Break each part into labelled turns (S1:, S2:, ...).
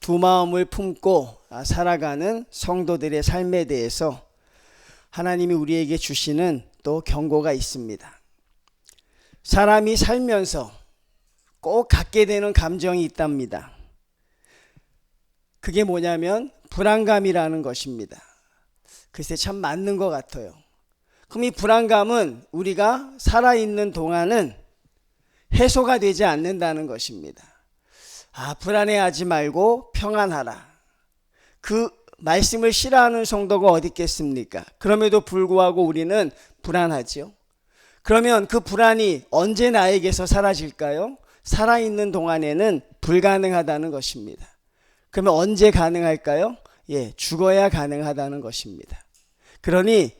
S1: 두 마음을 품고 살아가는 성도들의 삶에 대해서 하나님이 우리에게 주시는 또 경고가 있습니다. 사람이 살면서 꼭 갖게 되는 감정이 있답니다. 그게 뭐냐면 불안감이라는 것입니다. 글쎄 참 맞는 것 같아요. 그럼 이 불안감은 우리가 살아있는 동안은 해소가 되지 않는다는 것입니다. 불안해하지 말고 평안하라. 그 말씀을 싫어하는 성도가 어디 있겠습니까? 그럼에도 불구하고 우리는 불안하지요. 그러면 그 불안이 언제 나에게서 사라질까요? 살아있는 동안에는 불가능하다는 것입니다. 그러면 언제 가능할까요? 죽어야 가능하다는 것입니다. 그러니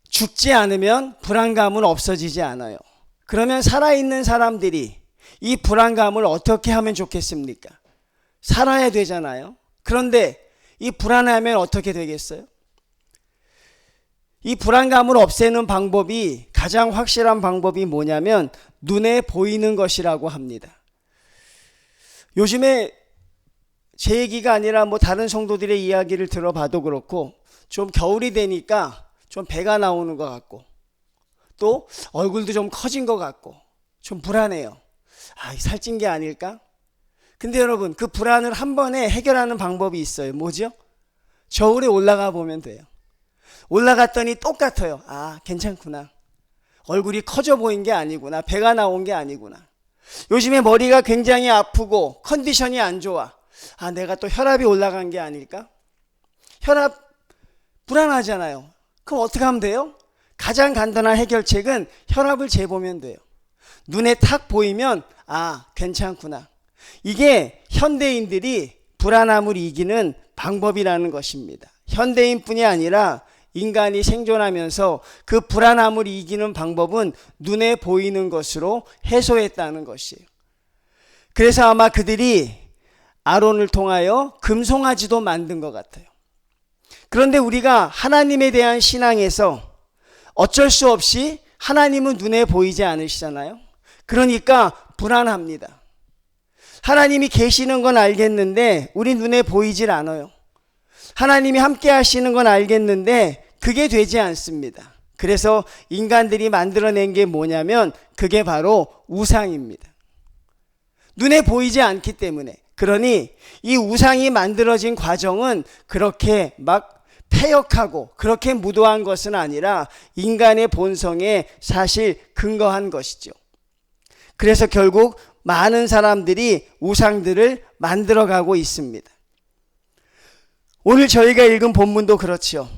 S1: 죽지 않으면 불안감은 없어지지 않아요. 그러면 살아있는 사람들이 이 불안감을 어떻게 하면 좋겠습니까? 살아야 되잖아요. 그런데 이 불안하면 어떻게 되겠어요? 이 불안감을 없애는 방법이, 가장 확실한 방법이 뭐냐면 눈에 보이는 것이라고 합니다. 요즘에 제 얘기가 아니라 다른 성도들의 이야기를 들어봐도 그렇고 좀 겨울이 되니까 좀 배가 나오는 것 같고 또 얼굴도 좀 커진 것 같고 좀 불안해요. 살찐 게 아닐까? 근데 여러분, 그 불안을 한 번에 해결하는 방법이 있어요. 뭐죠? 저울에 올라가 보면 돼요. 올라갔더니 똑같아요. 괜찮구나. 얼굴이 커져 보인 게 아니구나. 배가 나온 게 아니구나. 요즘에 머리가 굉장히 아프고 컨디션이 안 좋아. 내가 또 혈압이 올라간 게 아닐까? 혈압 불안하잖아요. 그럼 어떻게 하면 돼요? 가장 간단한 해결책은 혈압을 재보면 돼요. 눈에 탁 보이면 괜찮구나. 이게 현대인들이 불안함을 이기는 방법이라는 것입니다. 현대인뿐이 아니라 인간이 생존하면서 그 불안함을 이기는 방법은 눈에 보이는 것으로 해소했다는 것이에요. 그래서 아마 그들이 아론을 통하여 금송아지도 만든 것 같아요. 그런데 우리가 하나님에 대한 신앙에서 어쩔 수 없이 하나님은 눈에 보이지 않으시잖아요. 그러니까 불안합니다. 하나님이 계시는 건 알겠는데 우리 눈에 보이질 않아요. 하나님이 함께 하시는 건 알겠는데 그게 되지 않습니다. 그래서 인간들이 만들어낸 게 뭐냐면 그게 바로 우상입니다. 눈에 보이지 않기 때문에. 그러니 이 우상이 만들어진 과정은 그렇게 폐역하고 그렇게 무도한 것은 아니라 인간의 본성에 사실 근거한 것이죠. 그래서 결국 많은 사람들이 우상들을 만들어가고 있습니다. 오늘 저희가 읽은 본문도 그렇죠.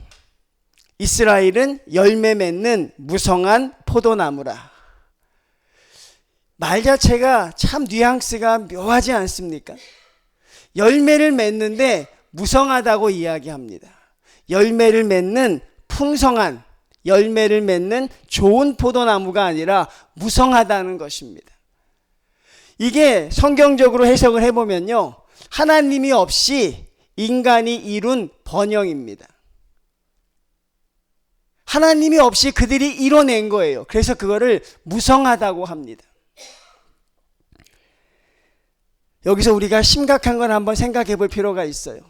S1: 이스라엘은 열매 맺는 무성한 포도나무라. 말 자체가 참 뉘앙스가 묘하지 않습니까? 열매를 맺는데 무성하다고 이야기합니다. 열매를 맺는 풍성한, 열매를 맺는 좋은 포도나무가 아니라 무성하다는 것입니다. 이게 성경적으로 해석을 해보면요, 하나님이 없이 인간이 이룬 번영입니다. 하나님이 없이 그들이 이뤄낸 거예요. 그래서 그거를 무성하다고 합니다. 여기서 우리가 심각한 걸 한번 생각해 볼 필요가 있어요.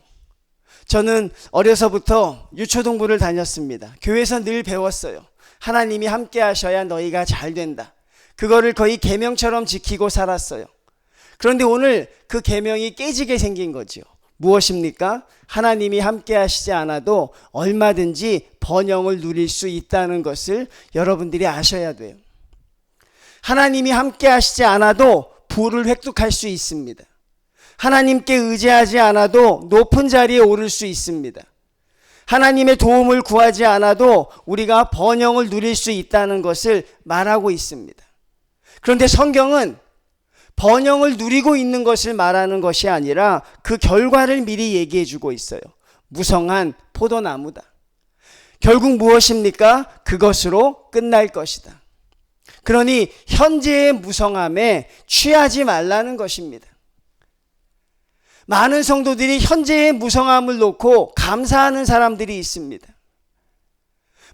S1: 저는 어려서부터 유초동부를 다녔습니다. 교회에서 늘 배웠어요. 하나님이 함께 하셔야 너희가 잘 된다. 그거를 거의 계명처럼 지키고 살았어요. 그런데 오늘 그 계명이 깨지게 생긴 거죠. 무엇입니까? 하나님이 함께 하시지 않아도 얼마든지 번영을 누릴 수 있다는 것을 여러분들이 아셔야 돼요. 하나님이 함께 하시지 않아도 부를 획득할 수 있습니다. 하나님께 의지하지 않아도 높은 자리에 오를 수 있습니다. 하나님의 도움을 구하지 않아도 우리가 번영을 누릴 수 있다는 것을 말하고 있습니다. 그런데 성경은 번영을 누리고 있는 것을 말하는 것이 아니라 그 결과를 미리 얘기해 주고 있어요. 무성한 포도나무다. 결국 무엇입니까? 그것으로 끝날 것이다. 그러니 현재의 무성함에 취하지 말라는 것입니다. 많은 성도들이 현재의 무성함을 놓고 감사하는 사람들이 있습니다.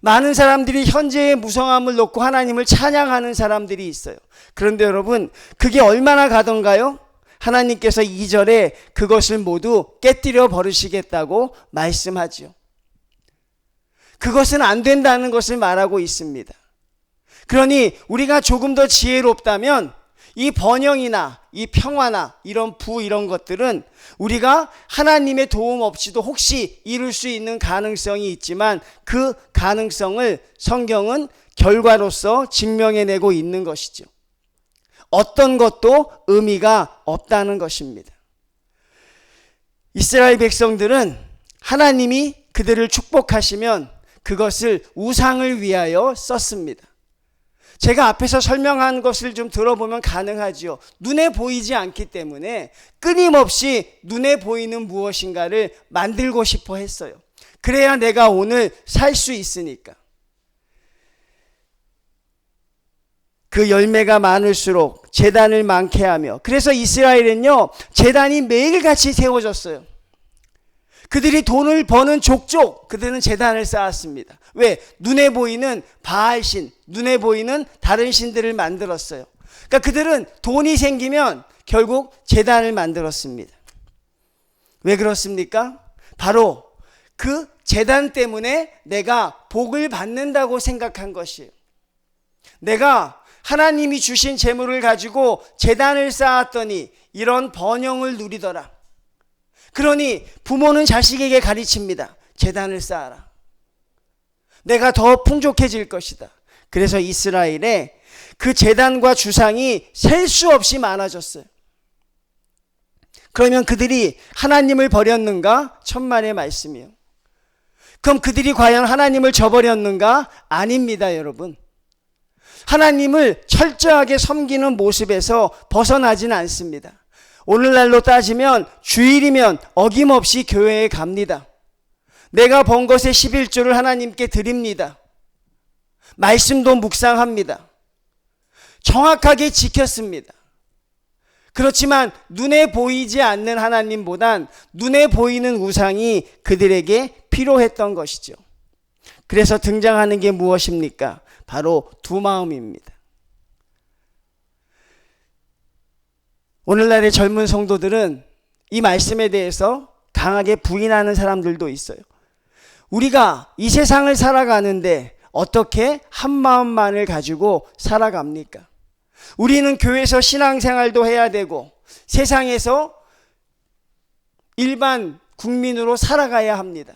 S1: 많은 사람들이 현재의 무성함을 놓고 하나님을 찬양하는 사람들이 있어요. 그런데 여러분, 그게 얼마나 가던가요? 하나님께서 2절에 그것을 모두 깨뜨려 버리시겠다고 말씀하지요. 그것은 안 된다는 것을 말하고 있습니다. 그러니 우리가 조금 더 지혜롭다면 이 번영이나 이 평화나 이런 이런 것들은 우리가 하나님의 도움 없이도 혹시 이룰 수 있는 가능성이 있지만 그 가능성을 성경은 결과로서 증명해내고 있는 것이죠. 어떤 것도 의미가 없다는 것입니다. 이스라엘 백성들은 하나님이 그들을 축복하시면 그것을 우상을 위하여 썼습니다. 제가 앞에서 설명한 것을 좀 들어보면 가능하죠. 눈에 보이지 않기 때문에 끊임없이 눈에 보이는 무엇인가를 만들고 싶어 했어요. 그래야 내가 오늘 살 수 있으니까. 그 열매가 많을수록 제단을 많게 하며, 그래서 이스라엘은요 제단이 매일같이 세워졌어요. 그들이 돈을 버는 족족 그들은 제단을 쌓았습니다. 왜? 눈에 보이는 바알신, 눈에 보이는 다른 신들을 만들었어요. 그러니까 그들은 돈이 생기면 결국 제단을 만들었습니다. 왜 그렇습니까? 바로 그 제단 때문에 내가 복을 받는다고 생각한 것이에요. 내가 하나님이 주신 재물을 가지고 제단을 쌓았더니 이런 번영을 누리더라. 그러니 부모는 자식에게 가르칩니다. 제단을 쌓아라. 내가 더 풍족해질 것이다. 그래서 이스라엘에 그 제단과 주상이 셀 수 없이 많아졌어요. 그러면 그들이 하나님을 버렸는가? 천만의 말씀이요. 그럼 그들이 과연 하나님을 저버렸는가? 아닙니다, 여러분. 하나님을 철저하게 섬기는 모습에서 벗어나지는 않습니다. 오늘날로 따지면 주일이면 어김없이 교회에 갑니다. 내가 번 것의 11조를 하나님께 드립니다. 말씀도 묵상합니다. 정확하게 지켰습니다. 그렇지만 눈에 보이지 않는 하나님보단 눈에 보이는 우상이 그들에게 필요했던 것이죠. 그래서 등장하는 게 무엇입니까? 바로 두 마음입니다. 오늘날의 젊은 성도들은 이 말씀에 대해서 강하게 부인하는 사람들도 있어요. 우리가 이 세상을 살아가는데 어떻게 한 마음만을 가지고 살아갑니까? 우리는 교회에서 신앙생활도 해야 되고 세상에서 일반 국민으로 살아가야 합니다.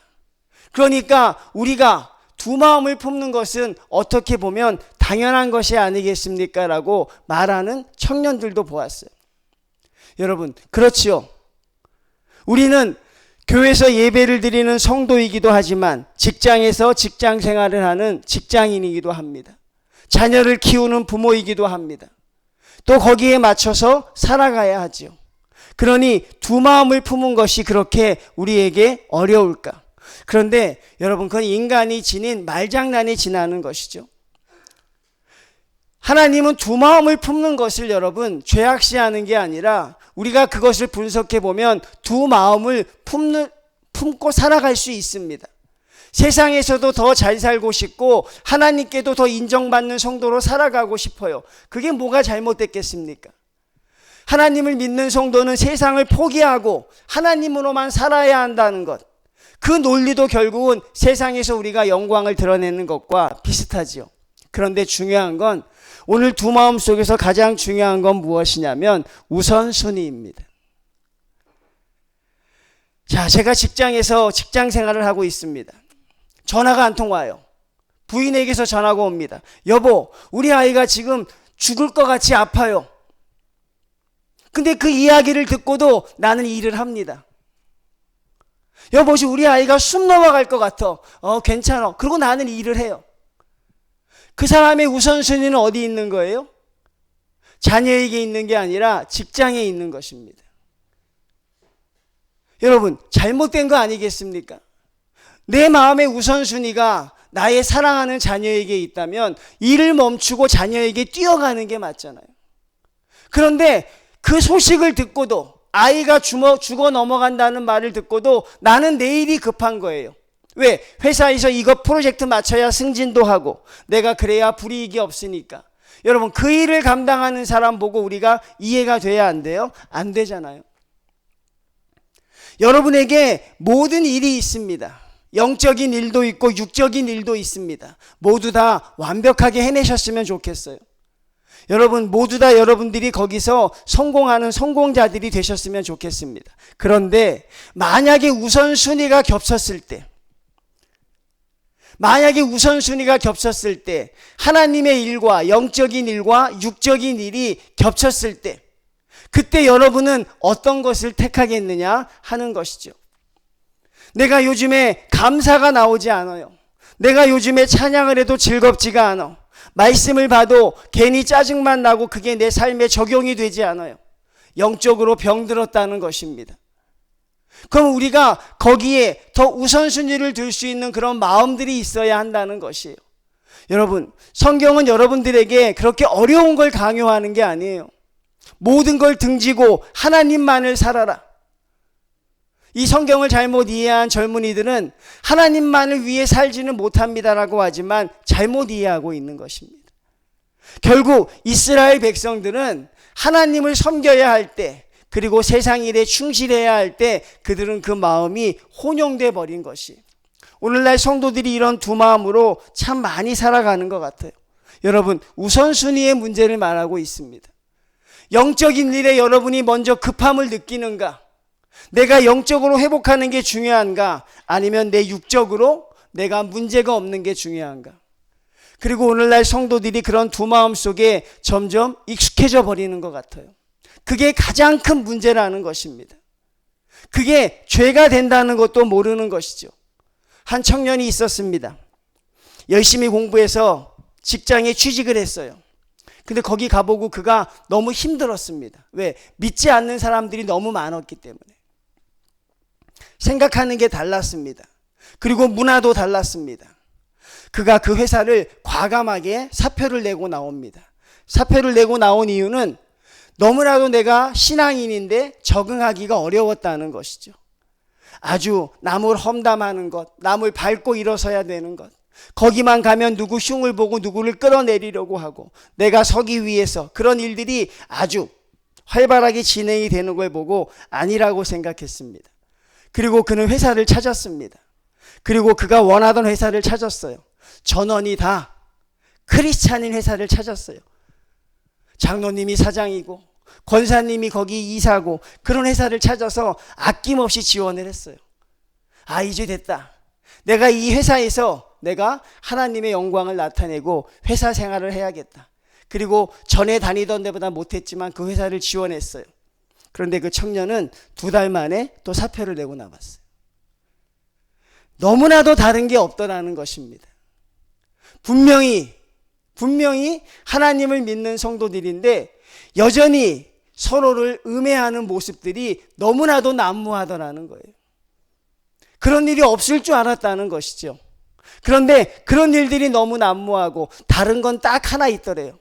S1: 그러니까 우리가 두 마음을 품는 것은 어떻게 보면 당연한 것이 아니겠습니까? 라고 말하는 청년들도 보았어요. 여러분, 그렇지요. 우리는 교회에서 예배를 드리는 성도이기도 하지만 직장에서 직장 생활을 하는 직장인이기도 합니다. 자녀를 키우는 부모이기도 합니다. 또 거기에 맞춰서 살아가야 하지요. 그러니 두 마음을 품은 것이 그렇게 우리에게 어려울까? 그런데 여러분, 그건 인간이 지닌 말장난이 지나는 것이죠. 하나님은 두 마음을 품는 것을 여러분 죄악시하는 게 아니라 우리가 그것을 분석해 보면 두 마음을 품고 살아갈 수 있습니다. 세상에서도 더 잘 살고 싶고 하나님께도 더 인정받는 성도로 살아가고 싶어요. 그게 뭐가 잘못됐겠습니까? 하나님을 믿는 성도는 세상을 포기하고 하나님으로만 살아야 한다는 것, 그 논리도 결국은 세상에서 우리가 영광을 드러내는 것과 비슷하지요. 그런데 중요한 건 오늘 두 마음 속에서 가장 중요한 건 무엇이냐면 우선순위입니다. 자, 제가 직장에서 직장 생활을 하고 있습니다. 전화가 한 통 와요. 부인에게서 전화가 옵니다. 여보, 우리 아이가 지금 죽을 것 같이 아파요. 근데 그 이야기를 듣고도 나는 일을 합니다. 여보, 우리 아이가 숨 넘어갈 것 같아. 괜찮아. 그리고 나는 일을 해요. 그 사람의 우선순위는 어디 있는 거예요? 자녀에게 있는 게 아니라 직장에 있는 것입니다. 여러분, 잘못된 거 아니겠습니까? 내 마음의 우선순위가 나의 사랑하는 자녀에게 있다면 일을 멈추고 자녀에게 뛰어가는 게 맞잖아요. 그런데 그 소식을 듣고도, 아이가 죽어 넘어간다는 말을 듣고도 나는 내일이 급한 거예요. 왜? 회사에서 이거 프로젝트 맞춰야 승진도 하고 내가 그래야 불이익이 없으니까 여러분, 그 일을 감당하는 사람 보고 우리가 이해가 돼야 안 돼요? 안 되잖아요. 여러분에게 모든 일이 있습니다. 영적인 일도 있고 육적인 일도 있습니다. 모두 다 완벽하게 해내셨으면 좋겠어요. 여러분, 모두 다 여러분들이 거기서 성공하는 성공자들이 되셨으면 좋겠습니다. 그런데 만약에 우선순위가 겹쳤을 때, 하나님의 일과 영적인 일과 육적인 일이 겹쳤을 때, 그때 여러분은 어떤 것을 택하겠느냐 하는 것이죠. 내가 요즘에 감사가 나오지 않아요. 내가 요즘에 찬양을 해도 즐겁지가 않아. 말씀을 봐도 괜히 짜증만 나고 그게 내 삶에 적용이 되지 않아요. 영적으로 병들었다는 것입니다. 그럼 우리가 거기에 더 우선순위를 둘 수 있는 그런 마음들이 있어야 한다는 것이에요. 여러분, 성경은 여러분들에게 그렇게 어려운 걸 강요하는 게 아니에요. 모든 걸 등지고 하나님만을 살아라. 이 성경을 잘못 이해한 젊은이들은 하나님만을 위해 살지는 못합니다라고 하지만 잘못 이해하고 있는 것입니다. 결국 이스라엘 백성들은 하나님을 섬겨야 할 때, 그리고 세상 일에 충실해야 할 때 그들은 그 마음이 혼용돼 버린 것이, 오늘날 성도들이 이런 두 마음으로 참 많이 살아가는 것 같아요. 여러분, 우선순위의 문제를 말하고 있습니다. 영적인 일에 여러분이 먼저 급함을 느끼는가? 내가 영적으로 회복하는 게 중요한가? 아니면 내 육적으로 내가 문제가 없는 게 중요한가? 그리고 오늘날 성도들이 그런 두 마음 속에 점점 익숙해져 버리는 것 같아요. 그게 가장 큰 문제라는 것입니다. 그게 죄가 된다는 것도 모르는 것이죠. 한 청년이 있었습니다. 열심히 공부해서 직장에 취직을 했어요. 근데 거기 가보고 그가 너무 힘들었습니다. 왜? 믿지 않는 사람들이 너무 많았기 때문에. 생각하는 게 달랐습니다. 그리고 문화도 달랐습니다. 그가 그 회사를 과감하게 사표를 내고 나옵니다. 사표를 내고 나온 이유는 너무나도 내가 신앙인인데 적응하기가 어려웠다는 것이죠. 아주 남을 험담하는 것, 남을 밟고 일어서야 되는 것, 거기만 가면 누구 흉을 보고 누구를 끌어내리려고 하고 내가 서기 위해서 그런 일들이 아주 활발하게 진행이 되는 걸 보고 아니라고 생각했습니다. 그리고 그는 회사를 찾았습니다. 그리고 그가 원하던 회사를 찾았어요. 전원이 다 크리스찬인 회사를 찾았어요. 장로님이 사장이고 권사님이 거기 이사고 그런 회사를 찾아서 아낌없이 지원을 했어요. 아, 이제 됐다. 내가 이 회사에서 내가 하나님의 영광을 나타내고 회사 생활을 해야겠다. 그리고 전에 다니던 데보다 못했지만 그 회사를 지원했어요. 그런데 그 청년은 2달 만에 또 사표를 내고 나왔어요. 너무나도 다른 게 없더라는 것입니다. 분명히 하나님을 믿는 성도들인데 여전히 서로를 음해하는 모습들이 너무나도 난무하더라는 거예요. 그런 일이 없을 줄 알았다는 것이죠. 그런데 그런 일들이 너무 난무하고 다른 건 딱 하나 있더래요.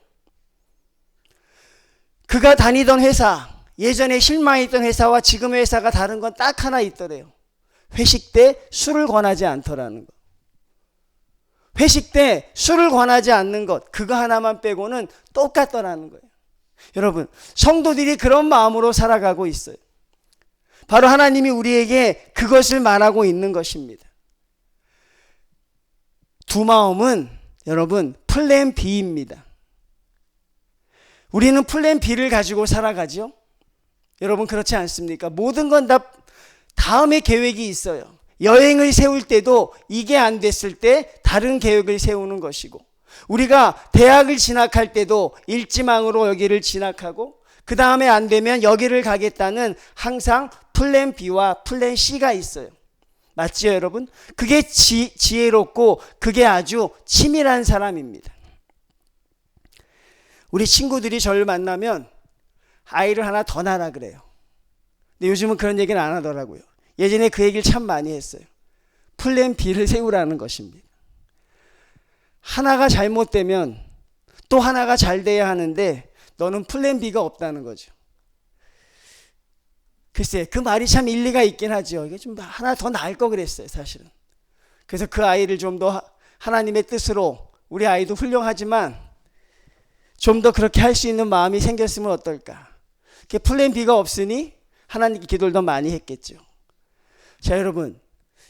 S1: 그가 다니던 회사, 예전에 실망했던 회사와 지금의 회사가 다른 건 딱 하나 있더래요. 회식 때 술을 권하지 않더라는 것. 회식 때 술을 권하지 않는 것, 그거 하나만 빼고는 똑같더라는 거예요. 여러분, 성도들이 그런 마음으로 살아가고 있어요. 바로 하나님이 우리에게 그것을 말하고 있는 것입니다. 두 마음은 여러분 플랜 B입니다. 우리는 플랜 B를 가지고 살아가죠. 여러분, 그렇지 않습니까? 모든 건 다 다음에 계획이 있어요. 여행을 세울 때도 이게 안 됐을 때 다른 계획을 세우는 것이고, 우리가 대학을 진학할 때도 일지망으로 여기를 진학하고 그 다음에 안 되면 여기를 가겠다는 항상 플랜 B와 플랜 C가 있어요. 맞지요, 여러분? 그게 지혜롭고 그게 아주 치밀한 사람입니다. 우리 친구들이 저를 만나면 아이를 하나 더 낳으라 그래요. 근데 요즘은 그런 얘기는 안 하더라고요. 예전에 그 얘기를 참 많이 했어요. 플랜 B를 세우라는 것입니다. 하나가 잘못되면 또 하나가 잘 돼야 하는데 너는 플랜 B가 없다는 거죠. 글쎄, 그 말이 참 일리가 있긴 하죠. 이게 좀 하나 더 나을 거 그랬어요, 사실은. 그래서 그 아이를 좀 더 하나님의 뜻으로, 우리 아이도 훌륭하지만 좀 더 그렇게 할 수 있는 마음이 생겼으면 어떨까? 플랜 B가 없으니 하나님께 기도를 더 많이 했겠죠. 자, 여러분,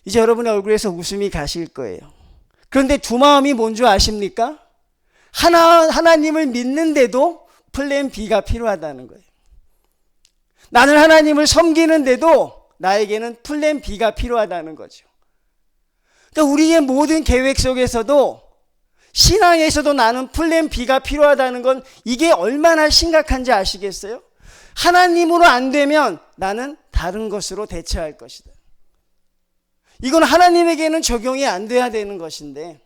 S1: 이제 여러분의 얼굴에서 웃음이 가실 거예요. 그런데 두 마음이 뭔 줄 아십니까? 하나님을 믿는데도 플랜 B가 필요하다는 거예요. 나는 하나님을 섬기는데도 나에게는 플랜 B가 필요하다는 거죠. 그러니까 우리의 모든 계획 속에서도, 신앙에서도 나는 플랜 B가 필요하다는 건 이게 얼마나 심각한지 아시겠어요? 하나님으로 안 되면 나는 다른 것으로 대처할 것이다. 이건 하나님에게는 적용이 안 돼야 되는 것인데,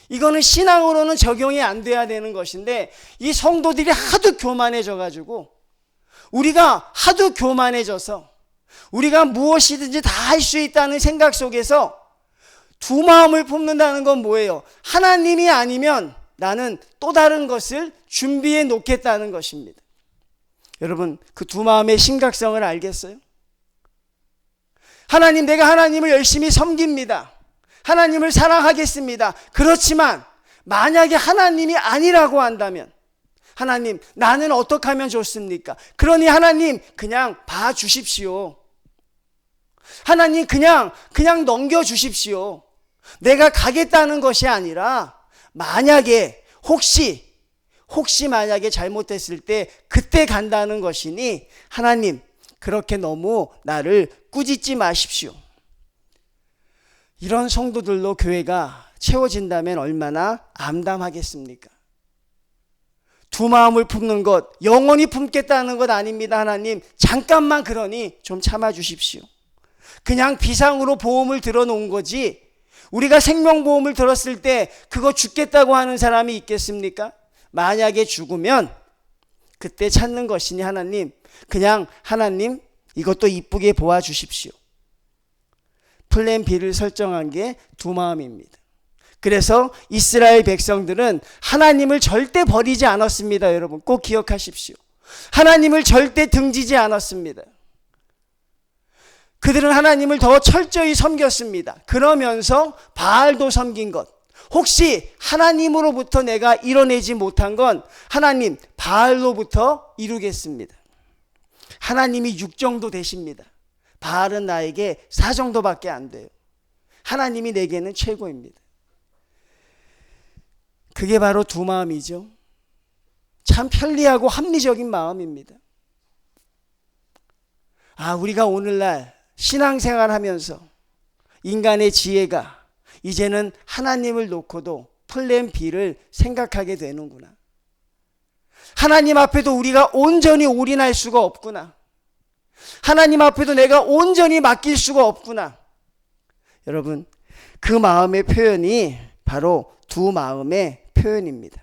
S1: 이거는 신앙으로는 적용이 안 돼야 되는 것인데, 이 성도들이 하도 교만해져 가지고, 우리가 하도 교만해져서 우리가 무엇이든지 다 할 수 있다는 생각 속에서 두 마음을 품는다는 건 뭐예요? 하나님이 아니면 나는 또 다른 것을 준비해 놓겠다는 것입니다. 여러분, 그 두 마음의 심각성을 알겠어요? 하나님, 내가 하나님을 열심히 섬깁니다. 하나님을 사랑하겠습니다. 그렇지만 만약에 하나님이 아니라고 한다면, 하나님, 나는 어떻게 하면 좋습니까? 그러니 하나님, 그냥 봐주십시오. 하나님, 그냥 넘겨주십시오. 내가 가겠다는 것이 아니라, 만약에 혹시 만약에 잘못됐을 때 그때 간다는 것이니, 하나님, 그렇게 너무 나를 꾸짖지 마십시오. 이런 성도들로 교회가 채워진다면 얼마나 암담하겠습니까? 두 마음을 품는 것, 영원히 품겠다는 것 아닙니다. 하나님, 잠깐만 그러니 좀 참아주십시오. 그냥 비상으로 보험을 들어놓은 거지, 우리가 생명보험을 들었을 때 그거 죽겠다고 하는 사람이 있겠습니까? 만약에 죽으면 그때 찾는 것이니 하나님, 그냥 하나님 이것도 이쁘게 보아주십시오. 플랜 B를 설정한 게 두 마음입니다. 그래서 이스라엘 백성들은 하나님을 절대 버리지 않았습니다. 여러분, 꼭 기억하십시오. 하나님을 절대 등지지 않았습니다. 그들은 하나님을 더 철저히 섬겼습니다. 그러면서 바알도 섬긴 것, 혹시 하나님으로부터 내가 이뤄내지 못한 건 하나님 바알로부터 이루겠습니다. 하나님이 6 정도 되십니다. 바알은 나에게 4 정도밖에 안 돼요. 하나님이 내게는 최고입니다. 그게 바로 두 마음이죠. 참 편리하고 합리적인 마음입니다. 우리가 오늘날 신앙생활 하면서 인간의 지혜가 이제는 하나님을 놓고도 플랜 B를 생각하게 되는구나. 하나님 앞에도 우리가 온전히 올인할 수가 없구나. 하나님 앞에도 내가 온전히 맡길 수가 없구나. 여러분, 그 마음의 표현이 바로 두 마음의 표현입니다.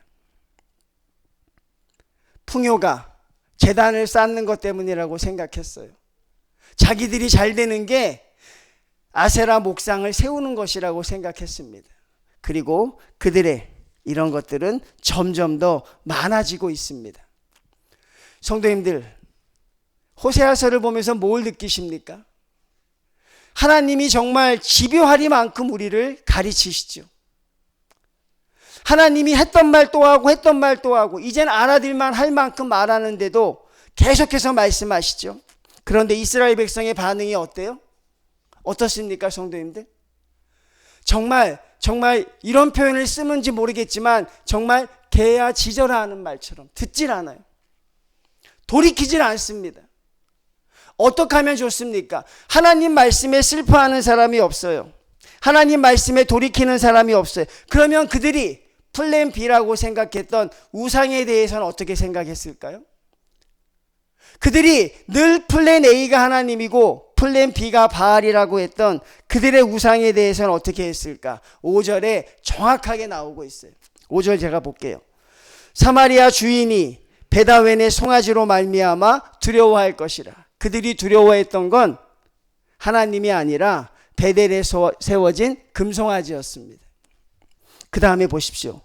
S1: 풍요가 제단을 쌓는 것 때문이라고 생각했어요. 자기들이 잘 되는 게 아세라 목상을 세우는 것이라고 생각했습니다. 그리고 그들의 이런 것들은 점점 더 많아지고 있습니다. 성도님들, 호세아서를 보면서 뭘 느끼십니까? 하나님이 정말 집요하리만큼 우리를 가르치시죠. 하나님이 했던 말 또 하고 했던 말 또 하고 이젠 알아들만 할 만큼 말하는데도 계속해서 말씀하시죠. 그런데 이스라엘 백성의 반응이 어때요? 어떻습니까, 성도님들? 정말 이런 표현을 쓰는지 모르겠지만 정말 개야 짖어라 하는 말처럼 듣질 않아요. 돌이키질 않습니다. 어떻게 하면 좋습니까? 하나님 말씀에 슬퍼하는 사람이 없어요. 하나님 말씀에 돌이키는 사람이 없어요. 그러면 그들이 플랜 B라고 생각했던 우상에 대해서는 어떻게 생각했을까요? 그들이 늘 플랜 A가 하나님이고 플랜 B가 바알이라고 했던 그들의 우상에 대해서는 어떻게 했을까? 5절에 정확하게 나오고 있어요. 5절 제가 볼게요. 사마리아 주인이 베다웬의 송아지로 말미암아 두려워할 것이라. 그들이 두려워했던 건 하나님이 아니라 베델에 세워진 금송아지였습니다. 그 다음에 보십시오.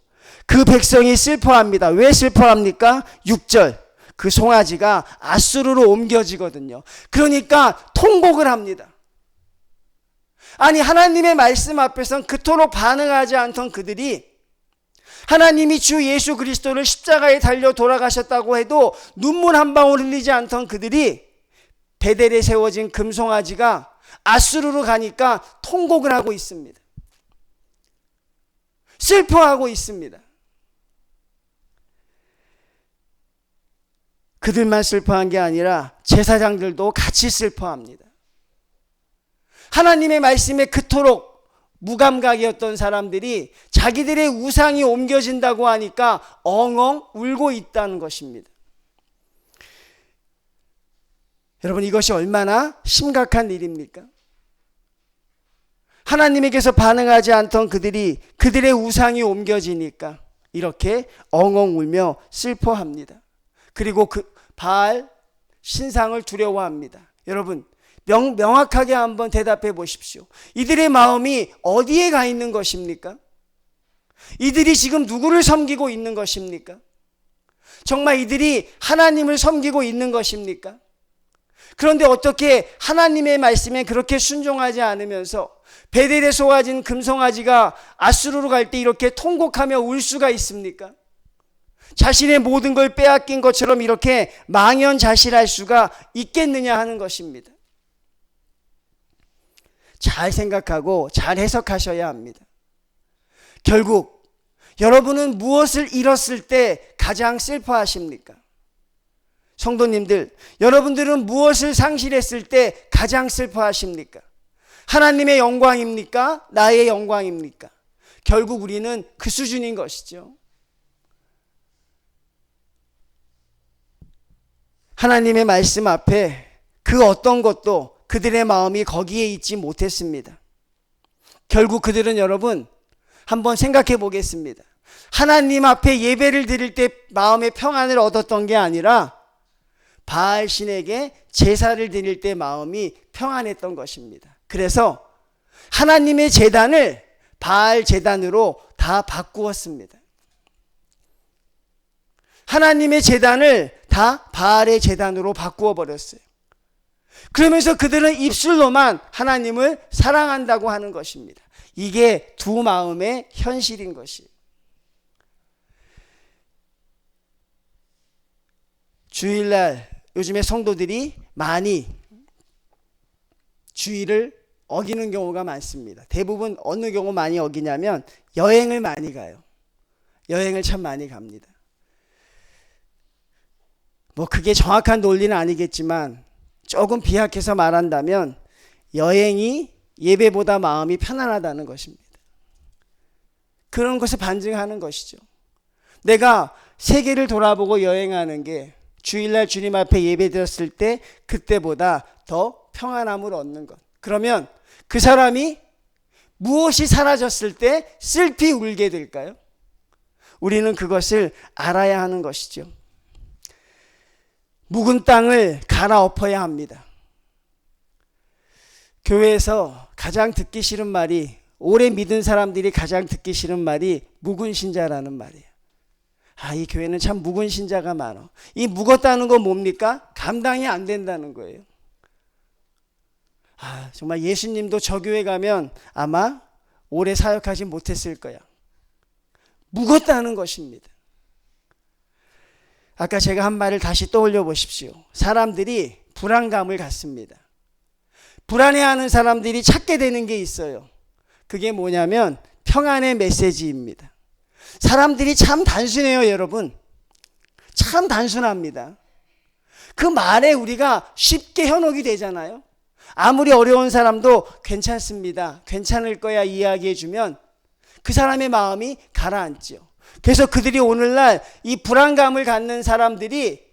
S1: 그 백성이 슬퍼합니다. 왜 슬퍼합니까? 6절. 그 송아지가 앗수르로 옮겨지거든요. 그러니까 통곡을 합니다. 아니, 하나님의 말씀 앞에선 그토록 반응하지 않던 그들이 하나님이 주 예수 그리스도를 십자가에 달려 돌아가셨다고 해도 눈물 한 방울 흘리지 않던 그들이 베델에 세워진 금송아지가 아수르로 가니까 통곡을 하고 있습니다. 슬퍼하고 있습니다. 그들만 슬퍼한 게 아니라 제사장들도 같이 슬퍼합니다. 하나님의 말씀에 그토록 무감각이었던 사람들이 자기들의 우상이 옮겨진다고 하니까 엉엉 울고 있다는 것입니다. 여러분, 이것이 얼마나 심각한 일입니까? 하나님에게서 반응하지 않던 그들이 그들의 우상이 옮겨지니까 이렇게 엉엉 울며 슬퍼합니다. 그리고 그 바알 신상을 두려워합니다. 여러분, 명확하게 한번 대답해 보십시오. 이들의 마음이 어디에 가 있는 것입니까? 이들이 지금 누구를 섬기고 있는 것입니까? 정말 이들이 하나님을 섬기고 있는 것입니까? 그런데 어떻게 하나님의 말씀에 그렇게 순종하지 않으면서 베델에 쏘아진 금송아지가 아수르로 갈 때 이렇게 통곡하며 울 수가 있습니까? 자신의 모든 걸 빼앗긴 것처럼 이렇게 망연자실할 수가 있겠느냐 하는 것입니다. 잘 생각하고 잘 해석하셔야 합니다. 결국 여러분은 무엇을 잃었을 때 가장 슬퍼하십니까? 성도님들, 여러분들은 무엇을 상실했을 때 가장 슬퍼하십니까? 하나님의 영광입니까? 나의 영광입니까? 결국 우리는 그 수준인 것이죠. 하나님의 말씀 앞에 그 어떤 것도 그들의 마음이 거기에 있지 못했습니다. 결국 그들은 여러분 한번 생각해 보겠습니다. 하나님 앞에 예배를 드릴 때 마음의 평안을 얻었던 게 아니라 바알 신에게 제사를 드릴 때 마음이 평안했던 것입니다. 그래서 하나님의 제단을 바알 제단으로 다 바꾸었습니다. 하나님의 제단을 다 바알의 제단으로 바꾸어 버렸어요. 그러면서 그들은 입술로만 하나님을 사랑한다고 하는 것입니다. 이게 두 마음의 현실인 것이에요. 주일날 요즘에 성도들이 많이 주일을 어기는 경우가 많습니다. 대부분 어느 경우 많이 어기냐면 여행을 많이 가요. 여행을 참 많이 갑니다. 뭐 그게 정확한 논리는 아니겠지만 조금 비약해서 말한다면 여행이 예배보다 마음이 편안하다는 것입니다. 그런 것을 반증하는 것이죠. 내가 세계를 돌아보고 여행하는 게 주일날 주님 앞에 예배 드렸을 때 그때보다 더 평안함을 얻는 것. 그러면 그 사람이 무엇이 사라졌을 때 슬피 울게 될까요? 우리는 그것을 알아야 하는 것이죠. 묵은 땅을 갈아엎어야 합니다. 교회에서 가장 듣기 싫은 말이, 오래 믿은 사람들이 가장 듣기 싫은 말이 묵은 신자라는 말이에요. 이 교회는 참 묵은 신자가 많아. 이 묵었다는 건 뭡니까? 감당이 안 된다는 거예요. 정말 예수님도 저 교회 가면 아마 오래 사역하지 못했을 거야. 묵었다는 것입니다. 아까 제가 한 말을 다시 떠올려 보십시오. 사람들이 불안감을 갖습니다. 불안해하는 사람들이 찾게 되는 게 있어요. 그게 뭐냐면 평안의 메시지입니다. 사람들이 참 단순해요, 여러분. 참 단순합니다. 그 말에 우리가 쉽게 현혹이 되잖아요. 아무리 어려운 사람도 괜찮습니다, 괜찮을 거야 이야기해주면 그 사람의 마음이 가라앉죠. 그래서 그들이 오늘날 이 불안감을 갖는 사람들이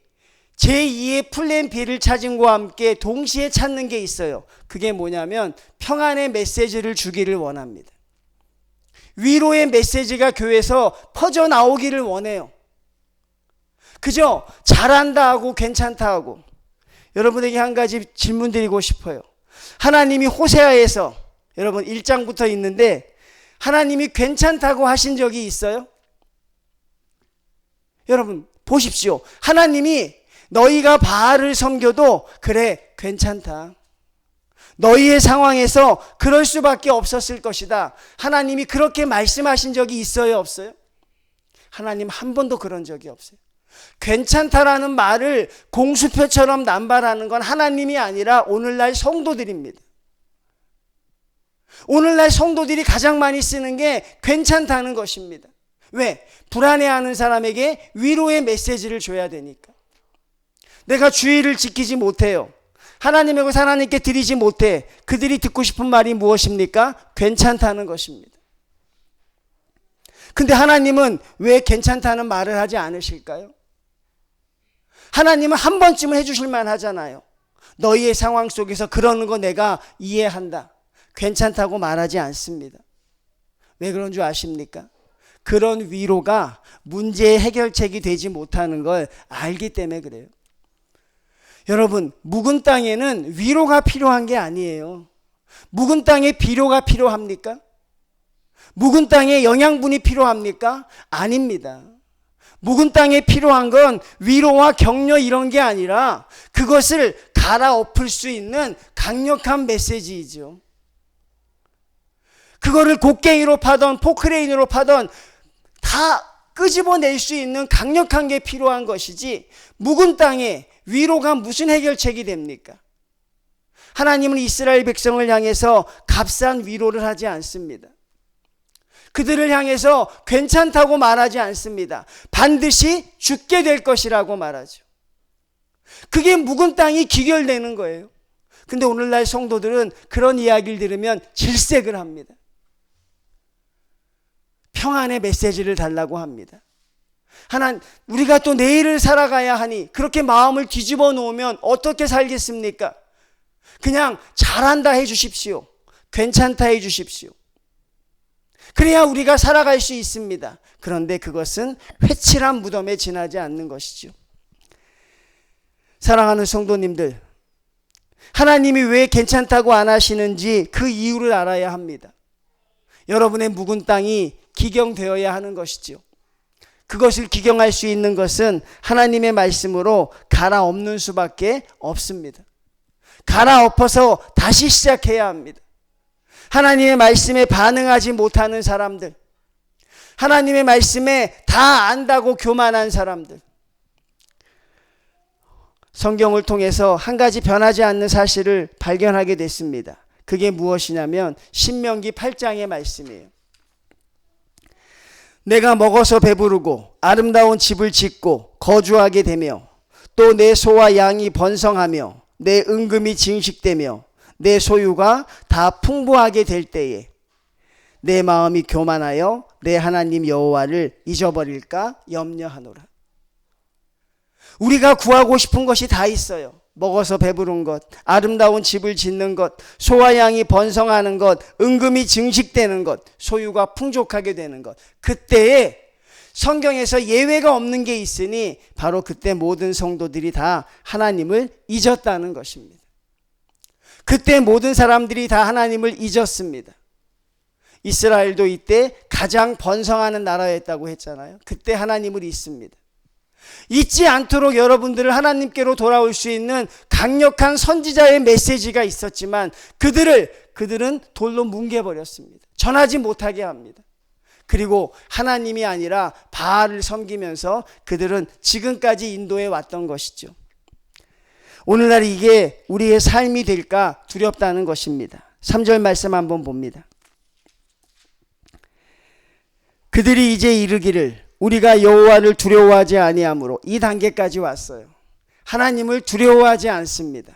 S1: 제2의 플랜 B를 찾음과 함께 동시에 찾는 게 있어요. 그게 뭐냐면 평안의 메시지를 주기를 원합니다. 위로의 메시지가 교회에서 퍼져나오기를 원해요. 그저 잘한다 하고 괜찮다 하고. 여러분에게 한 가지 질문 드리고 싶어요. 하나님이 호세아에서 여러분 1장부터 있는데 하나님이 괜찮다고 하신 적이 있어요? 여러분 보십시오. 하나님이 너희가 바알을 섬겨도 그래 괜찮다, 너희의 상황에서 그럴 수밖에 없었을 것이다, 하나님이 그렇게 말씀하신 적이 있어요, 없어요? 하나님 한 번도 그런 적이 없어요. 괜찮다라는 말을 공수표처럼 남발하는 건 하나님이 아니라 오늘날 성도들입니다. 오늘날 성도들이 가장 많이 쓰는 게 괜찮다는 것입니다. 왜? 불안해하는 사람에게 위로의 메시지를 줘야 되니까. 내가 주의를 지키지 못해요. 하나님의 것 하나님께 드리지 못해. 그들이 듣고 싶은 말이 무엇입니까? 괜찮다는 것입니다. 근데 하나님은 왜 괜찮다는 말을 하지 않으실까요? 하나님은 한 번쯤은 해주실 만하잖아요. 너희의 상황 속에서 그러는 거 내가 이해한다. 괜찮다고 말하지 않습니다. 왜 그런 줄 아십니까? 그런 위로가 문제의 해결책이 되지 못하는 걸 알기 때문에 그래요. 여러분, 묵은 땅에는 위로가 필요한 게 아니에요. 묵은 땅에 비료가 필요합니까? 묵은 땅에 영양분이 필요합니까? 아닙니다. 묵은 땅에 필요한 건 위로와 격려 이런 게 아니라 그것을 갈아엎을 수 있는 강력한 메시지이죠. 그거를 곡괭이로 파던 포크레인으로 파던 다 끄집어낼 수 있는 강력한 게 필요한 것이지, 묵은 땅에 위로가 무슨 해결책이 됩니까? 하나님은 이스라엘 백성을 향해서 값싼 위로를 하지 않습니다. 그들을 향해서 괜찮다고 말하지 않습니다. 반드시 죽게 될 것이라고 말하죠. 그게 묵은 땅이 기결되는 거예요. 근데 오늘날 성도들은 그런 이야기를 들으면 질색을 합니다. 평안의 메시지를 달라고 합니다. 우리가 또 내일을 살아가야 하니 그렇게 마음을 뒤집어 놓으면 어떻게 살겠습니까? 그냥 잘한다 해 주십시오. 괜찮다 해 주십시오. 그래야 우리가 살아갈 수 있습니다. 그런데 그것은 회칠한 무덤에 지나지 않는 것이죠. 사랑하는 성도님들, 하나님이 왜 괜찮다고 안 하시는지 그 이유를 알아야 합니다. 여러분의 묵은 땅이 기경되어야 하는 것이죠. 그것을 기경할 수 있는 것은 하나님의 말씀으로 갈아엎는 수밖에 없습니다. 갈아엎어서 다시 시작해야 합니다. 하나님의 말씀에 반응하지 못하는 사람들, 하나님의 말씀에 다 안다고 교만한 사람들, 성경을 통해서 한 가지 변하지 않는 사실을 발견하게 됐습니다. 그게 무엇이냐면 신명기 8장의 말씀이에요. 내가 먹어서 배부르고 아름다운 집을 짓고 거주하게 되며 또 내 소와 양이 번성하며 내 은금이 증식되며 내 소유가 다 풍부하게 될 때에 내 마음이 교만하여 내 하나님 여호와를 잊어버릴까 염려하노라. 우리가 구하고 싶은 것이 다 있어요. 먹어서 배부른 것, 아름다운 집을 짓는 것, 소와 양이 번성하는 것, 은금이 증식되는 것, 소유가 풍족하게 되는 것. 그때에 성경에서 예외가 없는 게 있으니 바로 그때 모든 성도들이 다 하나님을 잊었다는 것입니다. 그때 모든 사람들이 다 하나님을 잊었습니다. 이스라엘도 이때 가장 번성하는 나라였다고 했잖아요. 그때 하나님을 잊습니다. 잊지 않도록 여러분들을 하나님께로 돌아올 수 있는 강력한 선지자의 메시지가 있었지만 그들은 돌로 뭉개버렸습니다. 전하지 못하게 합니다. 그리고 하나님이 아니라 바알을 섬기면서 그들은 지금까지 인도해 왔던 것이죠. 오늘날 이게 우리의 삶이 될까 두렵다는 것입니다. 3절 말씀 한번 봅니다. 그들이 이제 이르기를 우리가 여호와를 두려워하지 아니하므로, 이 단계까지 왔어요. 하나님을 두려워하지 않습니다.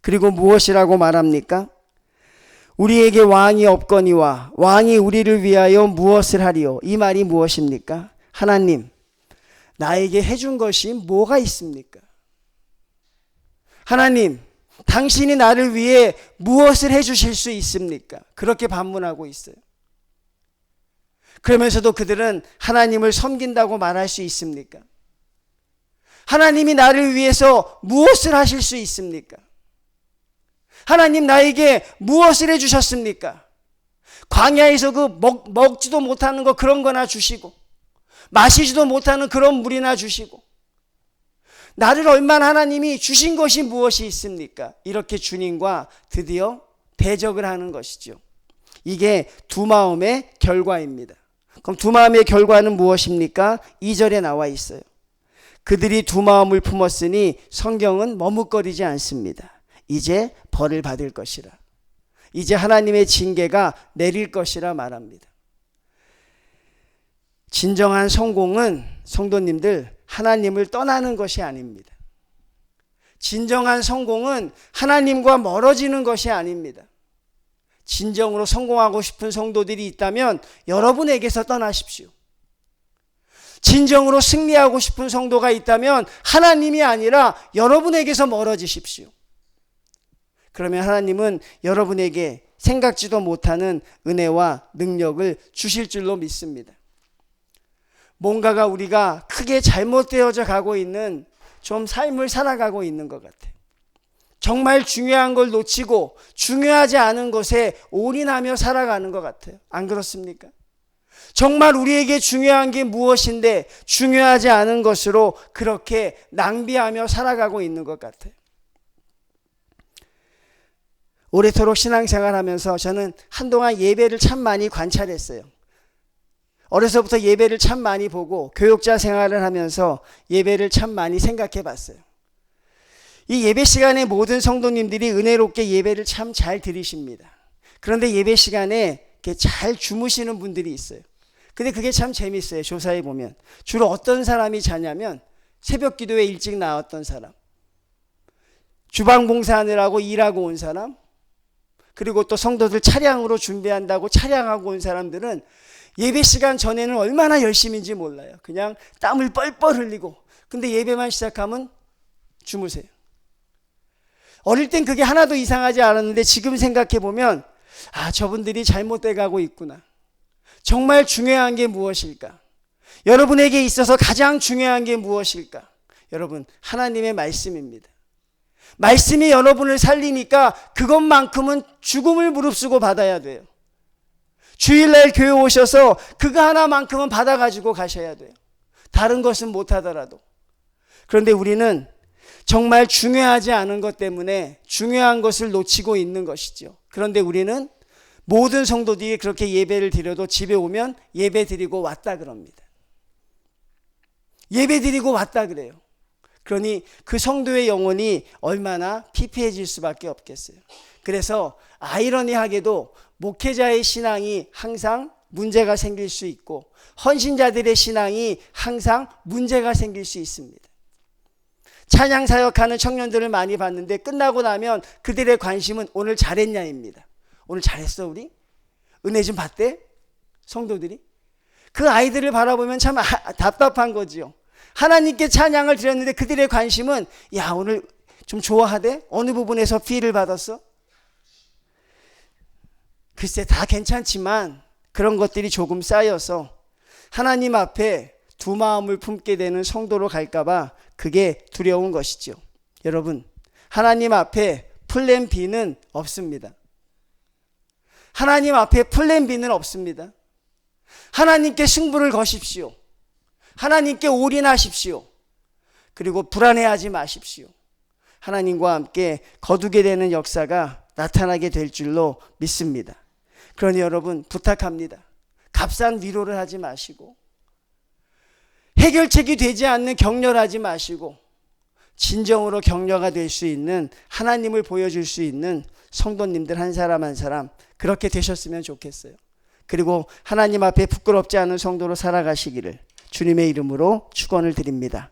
S1: 그리고 무엇이라고 말합니까? 우리에게 왕이 없거니와 왕이 우리를 위하여 무엇을 하리요? 이 말이 무엇입니까? 하나님, 나에게 해준 것이 뭐가 있습니까? 하나님, 당신이 나를 위해 무엇을 해주실 수 있습니까? 그렇게 반문하고 있어요. 그러면서도 그들은 하나님을 섬긴다고 말할 수 있습니까? 하나님이 나를 위해서 무엇을 하실 수 있습니까? 하나님 나에게 무엇을 해주셨습니까? 광야에서 먹지도 못하는 거 그런 거나 주시고, 마시지도 못하는 그런 물이나 주시고, 나를 얼마나 하나님이 주신 것이 무엇이 있습니까? 이렇게 주님과 드디어 대적을 하는 것이죠. 이게 두 마음의 결과입니다. 그럼 두 마음의 결과는 무엇입니까? 2절에 나와 있어요. 그들이 두 마음을 품었으니 성경은 머뭇거리지 않습니다. 이제 벌을 받을 것이라. 이제 하나님의 징계가 내릴 것이라 말합니다. 진정한 성공은 성도님들 하나님을 떠나는 것이 아닙니다. 진정한 성공은 하나님과 멀어지는 것이 아닙니다. 진정으로 성공하고 싶은 성도들이 있다면 여러분에게서 떠나십시오. 진정으로 승리하고 싶은 성도가 있다면 하나님이 아니라 여러분에게서 멀어지십시오. 그러면 하나님은 여러분에게 생각지도 못하는 은혜와 능력을 주실 줄로 믿습니다. 뭔가가 우리가 크게 잘못되어져 가고 있는 좀 삶을 살아가고 있는 것 같아요. 정말 중요한 걸 놓치고 중요하지 않은 것에 올인하며 살아가는 것 같아요. 안 그렇습니까? 정말 우리에게 중요한 게 무엇인데 중요하지 않은 것으로 그렇게 낭비하며 살아가고 있는 것 같아요. 오래도록 신앙생활하면서 저는 한동안 예배를 참 많이 관찰했어요. 어려서부터 예배를 참 많이 보고 교육자 생활을 하면서 예배를 참 많이 생각해 봤어요. 이 예배 시간에 모든 성도님들이 은혜롭게 예배를 참 잘 드리십니다. 그런데 예배 시간에 이렇게 잘 주무시는 분들이 있어요. 근데 그게 참 재밌어요. 조사해 보면 주로 어떤 사람이 자냐면 새벽 기도에 일찍 나왔던 사람, 주방 봉사하느라고 일하고 온 사람, 그리고 또 성도들 차량으로 준비한다고 차량하고 온 사람들은 예배 시간 전에는 얼마나 열심인지 몰라요. 그냥 땀을 뻘뻘 흘리고, 근데 예배만 시작하면 주무세요. 어릴 땐 그게 하나도 이상하지 않았는데 지금 생각해 보면 저분들이 잘못돼 가고 있구나. 정말 중요한 게 무엇일까? 여러분에게 있어서 가장 중요한 게 무엇일까? 여러분, 하나님의 말씀입니다. 말씀이 여러분을 살리니까 그것만큼은 죽음을 무릅쓰고 받아야 돼요. 주일날 교회 오셔서 그거 하나만큼은 받아가지고 가셔야 돼요. 다른 것은 못하더라도. 그런데 우리는 정말 중요하지 않은 것 때문에 중요한 것을 놓치고 있는 것이죠. 그런데 우리는 모든 성도들이 그렇게 예배를 드려도 집에 오면 예배 드리고 왔다 그럽니다. 예배 드리고 왔다 그래요. 그러니 그 성도의 영혼이 얼마나 피폐해질 수밖에 없겠어요. 그래서 아이러니하게도 목회자의 신앙이 항상 문제가 생길 수 있고 헌신자들의 신앙이 항상 문제가 생길 수 있습니다. 찬양 사역하는 청년들을 많이 봤는데 끝나고 나면 그들의 관심은 오늘 잘했냐입니다. 오늘 잘했어 우리? 은혜 좀 받대? 성도들이? 그 아이들을 바라보면 참 답답한 거지요. 하나님께 찬양을 드렸는데 그들의 관심은 야 오늘 좀 좋아하대? 어느 부분에서 피를 받았어? 글쎄 다 괜찮지만 그런 것들이 조금 쌓여서 하나님 앞에 두 마음을 품게 되는 성도로 갈까봐 그게 두려운 것이죠. 여러분, 하나님 앞에 플랜 B는 없습니다. 하나님 앞에 플랜 B는 없습니다. 하나님께 승부를 거십시오. 하나님께 올인하십시오. 그리고 불안해하지 마십시오. 하나님과 함께 거두게 되는 역사가 나타나게 될 줄로 믿습니다. 그러니 여러분 부탁합니다. 값싼 위로를 하지 마시고 해결책이 되지 않는 격려하지 마시고 진정으로 격려가 될 수 있는 하나님을 보여줄 수 있는 성도님들 한 사람 한 사람 그렇게 되셨으면 좋겠어요. 그리고 하나님 앞에 부끄럽지 않은 성도로 살아가시기를 주님의 이름으로 축원을 드립니다.